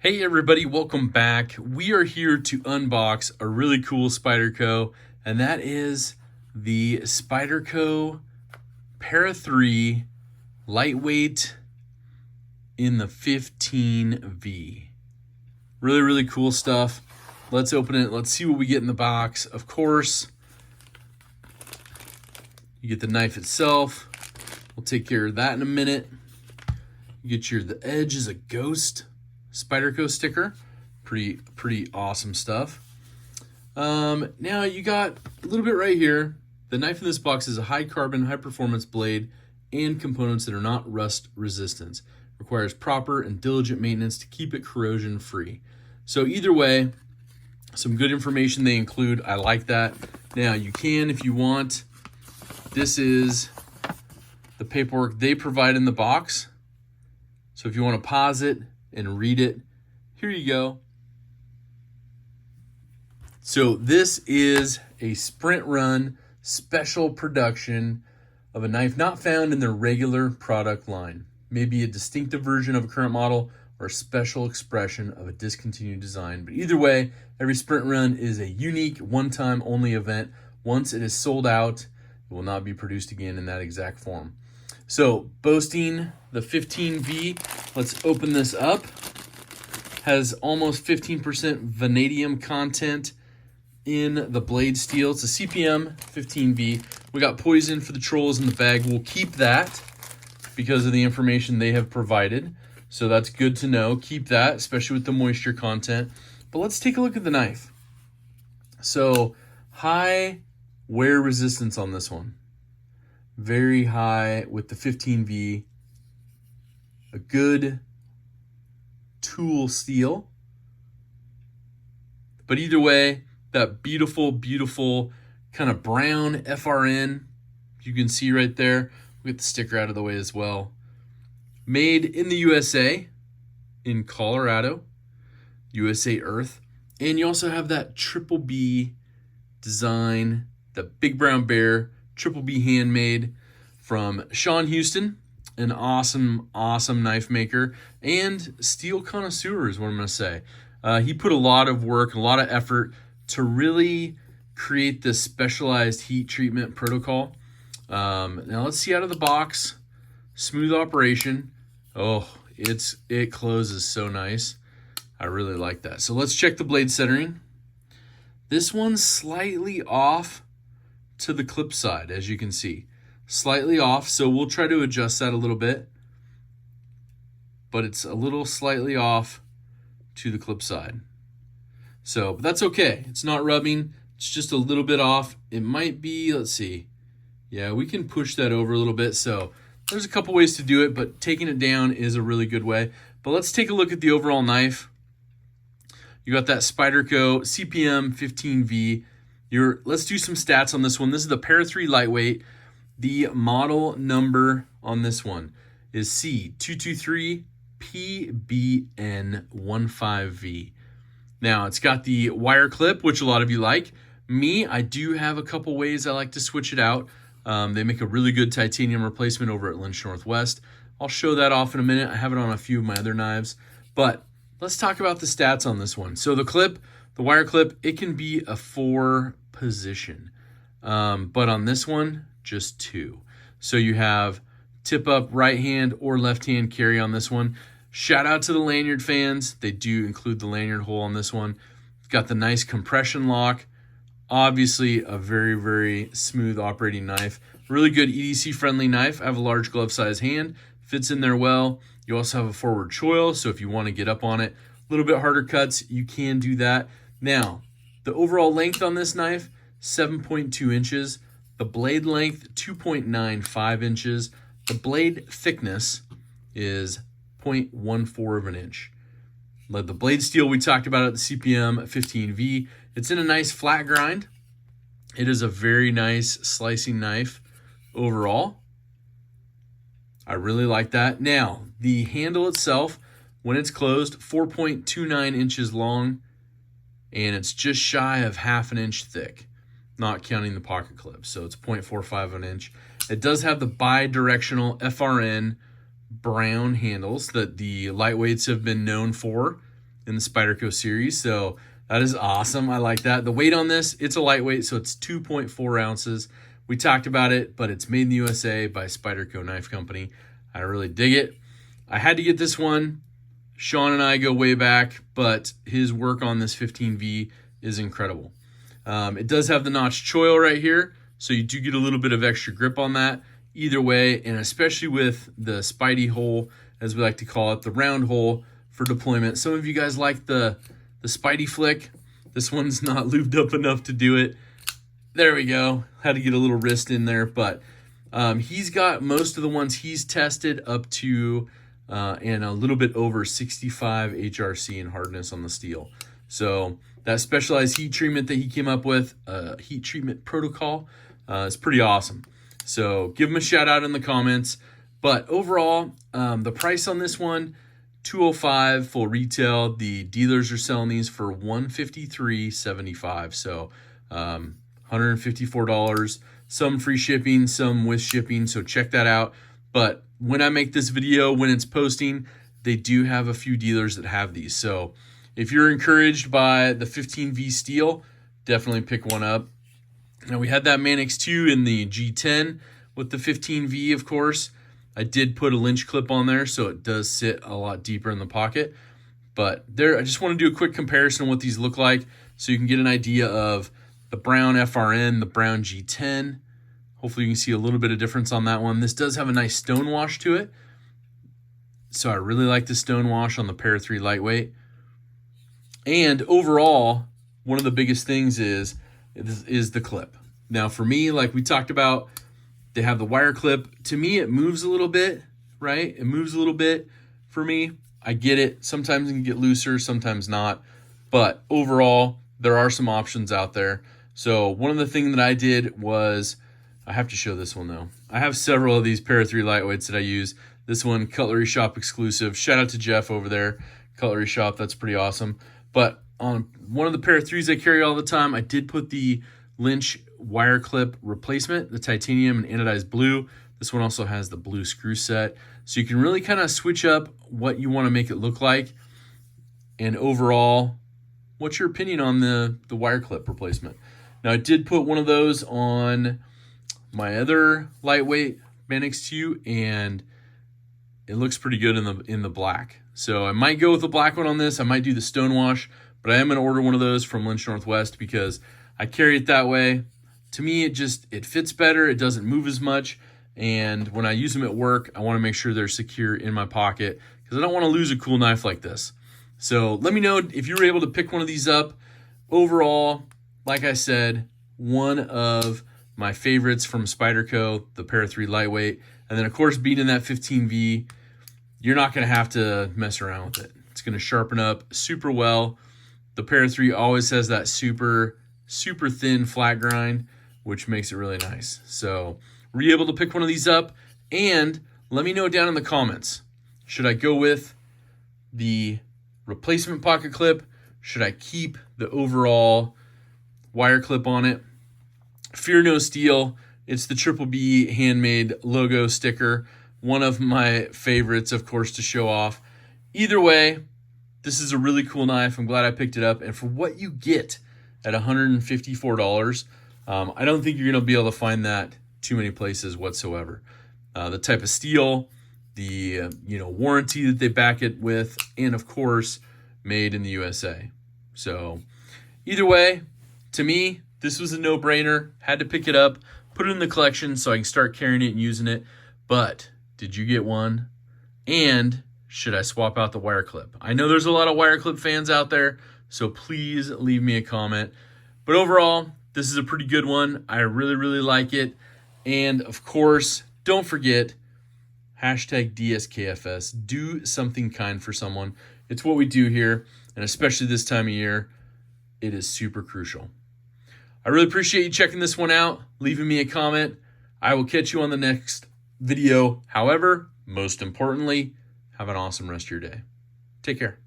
Hey everybody, welcome back. We are here to unbox a really cool Spyderco, and that is the Spyderco Para 3 lightweight in the 15V. Really cool stuff. Let's open it. Let's see what we get in the box. Of course, you get the knife itself. We'll take care of that in a minute. You get the edge is a ghost Spyderco sticker. Pretty awesome stuff. Now you got a little bit right here. The knife in this box is a high carbon, high performance blade and components that are not rust resistant. Requires proper and diligent maintenance to keep it corrosion free. So either way, some good information they include. I like that. Now you can, if you want, this is the paperwork they provide in the box. So if you want to pause it and read it, here you go. So this is a sprint run special production of a knife not found in their regular product line. Maybe a distinctive version of a current model or a special expression of a discontinued design. But either way, every sprint run is a unique one-time only event. Once it is sold out, it will not be produced again in that exact form. So boasting the 15V, let's open this up. Has almost 15% vanadium content in the blade steel. It's a CPM 15V. We got poison for the trolls in the bag. We'll keep that because of the information they have provided. So that's good to know. Keep that, especially with the moisture content. But let's take a look at the knife. So high wear resistance on this one. Very high with the 15V. A good tool steel. But either way, that beautiful kind of brown FRN you can see right there. We'll get the sticker out of the way as well. Made in the USA, in Colorado, USA Earth. And you also have that triple B design, the big brown bear, triple B handmade from Sean Houston, an awesome knife maker and steel connoisseur is what I'm going to say. He put a lot of work, a lot of effort to really create this specialized heat treatment protocol. Now let's see out of the box. Smooth operation. Oh, it closes so nice. I really like that. So let's check the blade centering. This one's slightly off to the clip side, as you can see. Slightly off, so we'll try to adjust that a little bit. But it's a little slightly off to the clip side. So, but that's okay. It's not rubbing. It's just a little bit off. It might be, let's see. Yeah, we can push that over a little bit. So there's a couple ways to do it, but taking it down is a really good way. But let's take a look at the overall knife. You got that Spyderco CPM 15V. Let's do some stats on this one. This is the Para 3 lightweight. The model number on this one is C223PBN15V. Now, it's got the wire clip, which a lot of you like. Me, I do have a couple ways I like to switch it out. They make a really good titanium replacement over at Lynch Northwest. I'll show that off in a minute. I have it on a few of my other knives. But let's talk about the stats on this one. So the clip, the wire clip, it can be a 4 position. But on this one, just 2. So you have tip up right hand or left hand carry on this one. Shout out to the lanyard fans. They do include the lanyard hole on this one. Got the nice compression lock. Obviously a very smooth operating knife. Really good EDC friendly knife. I have a large glove size hand. Fits in there well. You also have a forward choil, so if you want to get up on it, a little bit harder cuts, you can do that. Now, the overall length on this knife, 7.2 inches. The blade length, 2.95 inches. The blade thickness is 0.14 of an inch. The blade steel we talked about at the CPM 15V. It's in a nice flat grind. It is a very nice slicing knife overall. I really like that. Now, the handle itself, when it's closed, 4.29 inches long, and it's just shy of ½ an inch thick, not counting the pocket clip. So it's 0.45 of an inch. It does have the bi-directional FRN brown handles that the lightweights have been known for. in the Spyderco series. So that is awesome. I like that. The weight on this, it's a lightweight, so it's 2.4 ounces. We talked about it, but it's made in the USA by Spyderco Knife Company. I really dig it. I had to get this one. Sean and I go way back, but his work on this 15V is incredible. It does have the notch choil right here, so you do get a little bit of extra grip on that. Either way, and especially with the Spidey hole, as we like to call it, the round hole for deployment. Some of you guys like the Spidey flick. This one's not lubed up enough to do it. There we go. Had to get a little wrist in there, but he's got most of the ones he's tested up to and a little bit over 65 HRC in hardness on the steel. So that specialized heat treatment that he came up with, heat treatment protocol, is pretty awesome. So give him a shout out in the comments. But overall, the price on this one, $205 full retail. The dealers are selling these for $153.75. So $154. Some free shipping, some with shipping. So check that out. But when I make this video, when it's posting, they do have a few dealers that have these. So if you're encouraged by the 15V steel, definitely pick one up. Now we had that Manix 2 in the G10 with the 15V, of course. I did put a lynch clip on there, so it does sit a lot deeper in the pocket. But there, I just want to do a quick comparison of what these look like so you can get an idea of the brown FRN, the brown G10. Hopefully you can see a little bit of difference on that one. This does have a nice stone wash to it. So I really like the stone wash on the Para 3 lightweight. And overall, one of the biggest things is the clip. Now for me, like we talked about, they have the wire clip. To me, it moves a little bit, right? It moves a little bit for me. I get it. Sometimes it can get looser, sometimes not. But overall, there are some options out there. So one of the things that I did was, I have to show this one though. I have several of these Para 3 lightweights that I use. This one, Cutlery Shop exclusive. Shout out to Jeff over there, Cutlery Shop. That's pretty awesome. But on one of the Para 3s I carry all the time, I did put the Lynch wire clip replacement, the titanium and anodized blue. This one also has the blue screw set. So you can really kind of switch up what you want to make it look like. And overall, what's your opinion on the wire clip replacement? Now I did put one of those on my other lightweight Manix 2, and it looks pretty good in the black. So I might go with the black one on this. I might do the stone wash, but I am going to order one of those from Lynch Northwest because I carry it that way. To me, it fits better. It doesn't move as much. And when I use them at work, I want to make sure they're secure in my pocket because I don't want to lose a cool knife like this. So let me know if you were able to pick one of these up. Overall, like I said, one of my favorites from Spyderco, the Para 3 lightweight. And then, of course, being in that 15V, you're not going to have to mess around with it. It's going to sharpen up super well. The Para 3 always has that super thin flat grind, which makes it really nice. So were you able to pick one of these up? And let me know down in the comments, should I go with the replacement pocket clip? Should I keep the overall wire clip on it? Fear no steel. It's the Triple B handmade logo sticker. One of my favorites, of course, to show off. Either way, this is a really cool knife. I'm glad I picked it up. And for what you get at $154, I don't think you're going to be able to find that too many places whatsoever. The type of steel, the warranty that they back it with, and of course, made in the USA. So either way, to me, this was a no-brainer. Had to pick it up, put it in the collection so I can start carrying it and using it. But did you get one? And should I swap out the wire clip? I know there's a lot of wire clip fans out there, so please leave me a comment. But overall, this is a pretty good one. I really, really like it. And of course, don't forget, #DSKFS. Do something kind for someone. It's what we do here, and especially this time of year, it is super crucial. I really appreciate you checking this one out, leaving me a comment. I will catch you on the next video. However, most importantly, have an awesome rest of your day. Take care.